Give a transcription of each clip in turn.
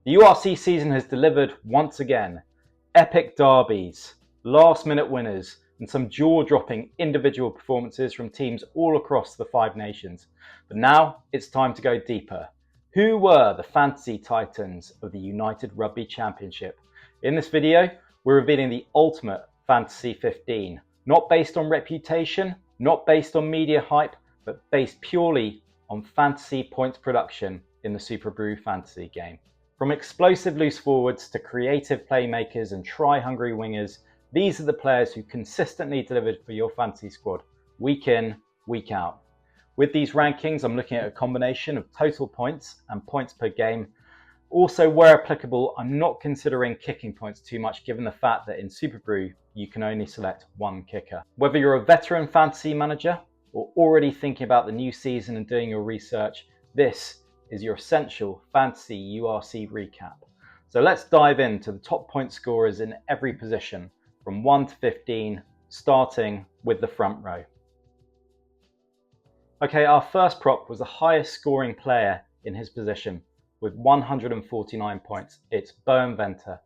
The URC season has delivered once again. Epic derbies, last-minute winners, and some jaw-dropping individual performances from teams all across the Five Nations. But now it's time to go deeper. Who were the fantasy titans of the United Rugby Championship? In this video, we're revealing the ultimate fantasy 15, not based on reputation, not based on media hype, but based purely on fantasy points production in the Superbru fantasy game. From explosive loose forwards to creative playmakers and try-hungry wingers, these are the players who consistently delivered for your fantasy squad, week in, week out. With these rankings, I'm looking at a combination of total points and points per game. Also, where applicable, I'm not considering kicking points too much, given the fact that in Superbru, you can only select one kicker. Whether you're a veteran fantasy manager or already thinking about the new season and doing your research, this is your essential fantasy URC recap. So let's dive into the top point scorers in every position from 1 to 15, starting with the front row. Okay, our first prop was the highest scoring player in his position with 149 points. It's Bowen Venter.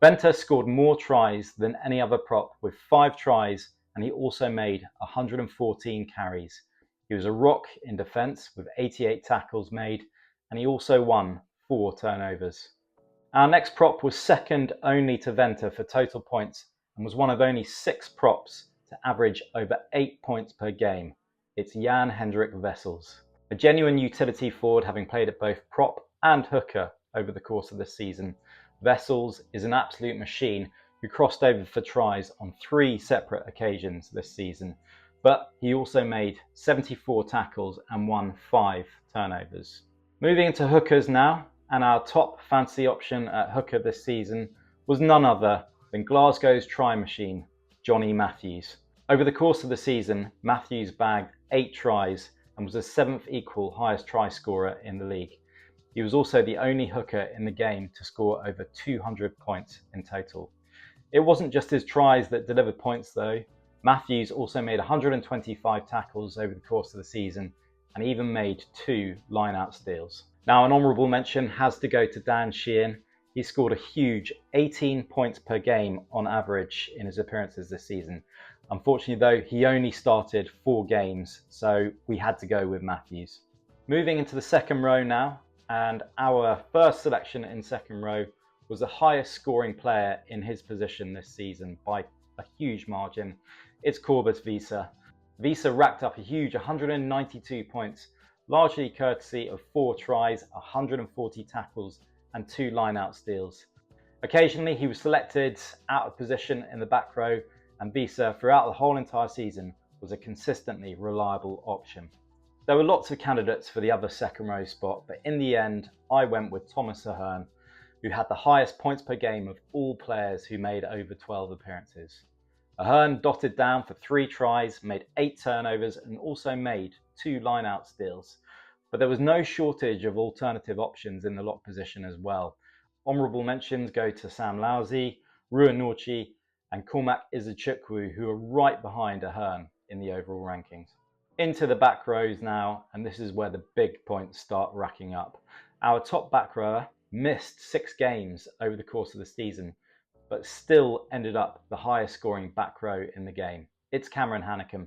Venter scored more tries than any other prop with 5 tries, and he also made 114 carries. He was a rock in defence with 88 tackles made, and he also won 4 turnovers. Our next prop was second only to Venter for total points and was one of only 6 props to average over 8 points per game. It's Jan-Hendrik Wessels. A genuine utility forward, having played at both prop and hooker over the course of this season. Wessels is an absolute machine who crossed over for tries on 3 separate occasions this season, but he also made 74 tackles and won 5 turnovers. Moving into hookers now, and our top fantasy option at hooker this season was none other than Glasgow's try machine, Johnny Matthews. Over the course of the season, Matthews bagged 8 tries and was the 7th equal highest try scorer in the league. He was also the only hooker in the game to score over 200 points in total. It wasn't just his tries that delivered points though. Matthews also made 125 tackles over the course of the season and even made 2 line-out steals. Now an honourable mention has to go to Dan Sheehan. He scored a huge 18 points per game on average in his appearances this season. Unfortunately though, he only started 4 games, so we had to go with Matthews. Moving into the second row now, and our first selection in second row was the highest scoring player in his position this season by a huge margin. It's Corbus Wiese. Wiese racked up a huge 192 points, largely courtesy of 4 tries, 140 tackles and 2 line-out steals. Occasionally he was selected out of position in the back row, and Wiese throughout the whole entire season was a consistently reliable option. There were lots of candidates for the other second row spot, but in the end I went with Thomas Ahern, who had the highest points per game of all players who made over 12 appearances. Ahern dotted down for 3 tries, made 8 turnovers and also made 2 line-out steals. But there was no shortage of alternative options in the lock position as well. Honourable mentions go to Sam Lowsey, Ruan Norchi and Cormac Izuchukwu, who are right behind Ahern in the overall rankings. Into the back rows now, and this is where the big points start racking up. Our top back rower missed 6 games over the course of the season, but still ended up the highest scoring back row in the game. It's Cameron Hanekom.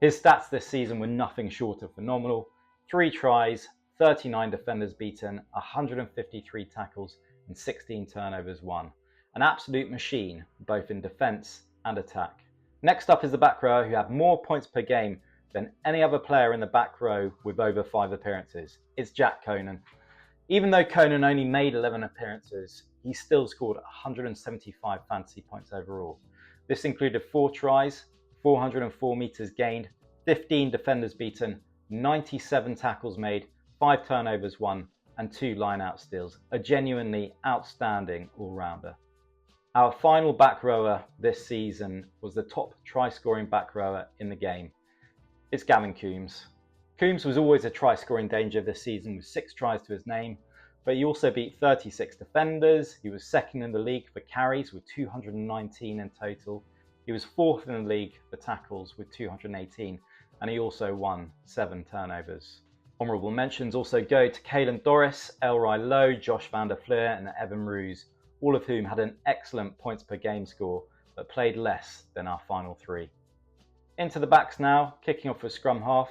His stats this season were nothing short of phenomenal. 3 tries, 39 defenders beaten, 153 tackles and 16 turnovers won. An absolute machine, both in defence and attack. Next up is the back rower who had more points per game than any other player in the back row with over 5 appearances. It's Jack Conan. Even though Conan only made 11 appearances, he still scored 175 fantasy points overall. This included 4 tries, 404 metres gained, 15 defenders beaten, 97 tackles made, 5 turnovers won, and 2 line-out steals. A genuinely outstanding all-rounder. Our final back rower this season was the top try-scoring back rower in the game. It's Gavin Coombs. Coombs was always a try-scoring danger this season with 6 tries to his name, but he also beat 36 defenders. He was second in the league for carries with 219 in total. He was 4th in the league for tackles with 218, and he also won 7 turnovers. Honourable mentions also go to Caelan Doris, Elroy Lowe, Josh van der Fleur and Evan Roos, all of whom had an excellent points per game score but played less than our final three. Into the backs now, kicking off with scrum half.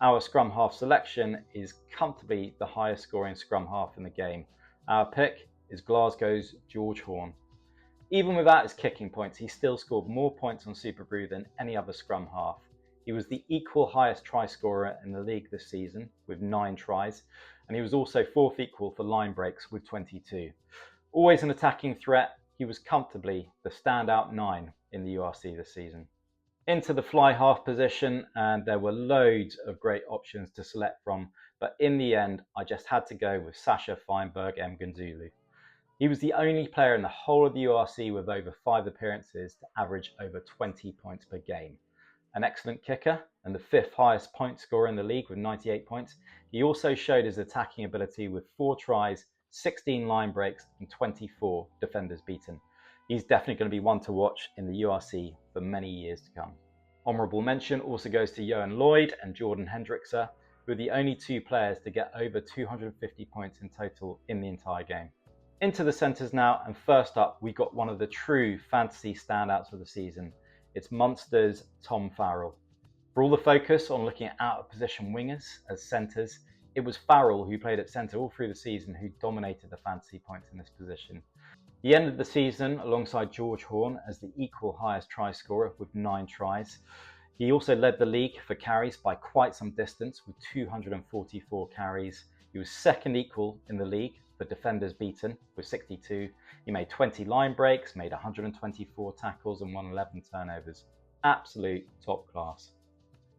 Our scrum half selection is comfortably the highest scoring scrum half in the game. Our pick is Glasgow's George Horne. Even without his kicking points, he still scored more points on Superbru than any other scrum half. He was the equal highest try scorer in the league this season with 9 tries, and he was also 4th equal for line breaks with 22. Always an attacking threat, he was comfortably the standout 9 in the URC this season. Into the fly half position, and there were loads of great options to select from, but in the end I just had to go with Sache Feinberg-Mngomezulu. He was the only player in the whole of the URC with over 5 appearances to average over 20 points per game. An excellent kicker and the 5th highest point scorer in the league with 98 points, he also showed his attacking ability with 4 tries, 16 line breaks and 24 defenders beaten. He's definitely going to be one to watch in the URC for many years to come. Honourable mention also goes to Johan Lloyd and Jordan Hendrickse, who are the only 2 players to get over 250 points in total in the entire game. Into the centres now, and first up we got one of the true fantasy standouts of the season. It's Munster's Tom Farrell. For all the focus on looking at out of position wingers as centres, it was Farrell who played at centre all through the season who dominated the fantasy points in this position. He ended the season alongside George Horne as the equal highest try scorer with 9 tries. He also led the league for carries by quite some distance with 244 carries. He was 2nd equal in the league for defenders beaten with 62. He made 20 line breaks, made 124 tackles and won 11 turnovers. Absolute top class.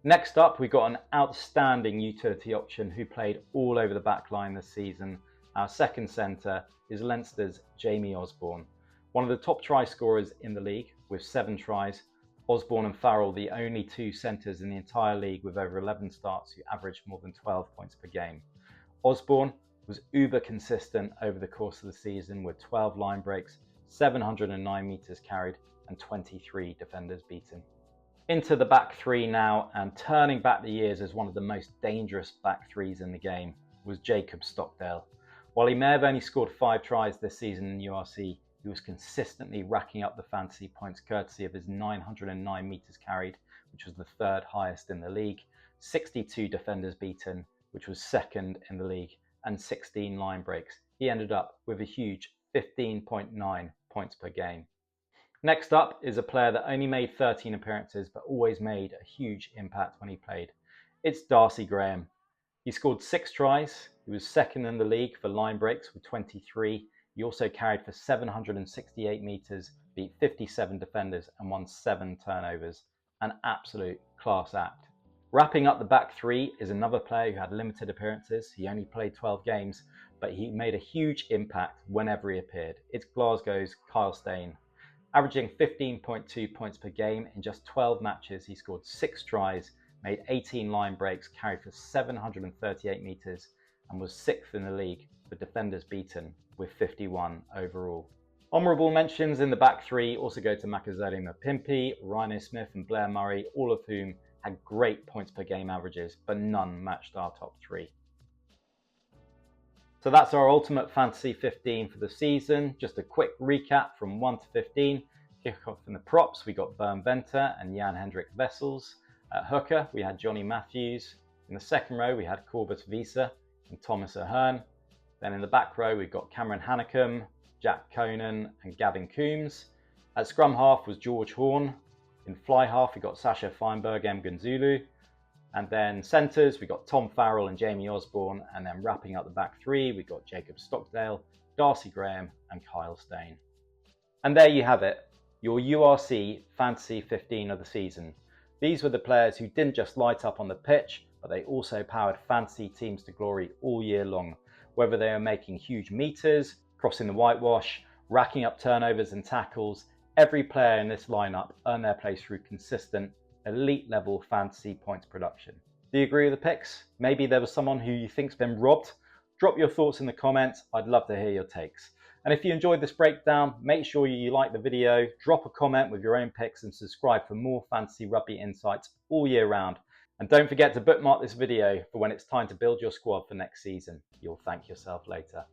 Next up, we got an outstanding utility option who played all over the back line this season. Our second centre is Leinster's Jamie Osborne, one of the top try scorers in the league with 7 tries. Osborne and Farrell, the only 2 centres in the entire league with over 11 starts who averaged more than 12 points per game. Osborne was uber consistent over the course of the season with 12 line breaks, 709 metres carried and 23 defenders beaten. Into the back 3 now, and turning back the years as one of the most dangerous back 3s in the game was Jacob Stockdale. While he may have only scored 5 tries this season in URC, he was consistently racking up the fantasy points courtesy of his 909 metres carried, which was the 3rd highest in the league, 62 defenders beaten, which was 2nd in the league, and 16 line breaks. He ended up with a huge 15.9 points per game. Next up is a player that only made 13 appearances but always made a huge impact when he played. It's Darcy Graham. He scored 6 tries, he was 2nd in the league for line breaks with 23. He also carried for 768 metres, beat 57 defenders and won 7 turnovers. An absolute class act. Wrapping up the back 3 is another player who had limited appearances. He only played 12 games, but he made a huge impact whenever he appeared. It's Glasgow's Kyle Steyn. Averaging 15.2 points per game in just 12 matches, he scored 6 tries, made 18 line breaks, carried for 738 metres and was 6th in the league for defenders beaten with 51 overall. Honourable mentions in the back 3 also go to Makazole Mapimpi, Rhino Smith and Blair Murray, all of whom had great points per game averages, but none matched our top 3. So that's our ultimate fantasy 15 for the season. Just a quick recap from 1 to 15. Kick off in the props, we got Bernd Venter and Jan-Hendrik Wessels. At hooker, we had Johnny Matthews. In the second row, we had Corbus Wiese and Thomas Ahern. Then in the back row, we've got Cameron Hanekom, Jack Conan and Gavin Coombs. At scrum half was George Horne. In fly half, we got Sache Feinberg-Mngomezulu. And then centres, we got Tom Farrell and Jamie Osborne. And then wrapping up the back 3, we got Jacob Stockdale, Darcy Graham and Kyle Steyn. And there you have it, your URC Fantasy 15 of the season. These were the players who didn't just light up on the pitch, but they also powered fantasy teams to glory all year long. Whether they are making huge meters, crossing the whitewash, racking up turnovers and tackles, every player in this lineup earned their place through consistent, elite level fantasy points production. Do you agree with the picks? Maybe there was someone who you think's been robbed? Drop your thoughts in the comments, I'd love to hear your takes. And if you enjoyed this breakdown, make sure you like the video, drop a comment with your own picks and subscribe for more fantasy rugby insights all year round. And don't forget to bookmark this video for when it's time to build your squad for next season. You'll thank yourself later.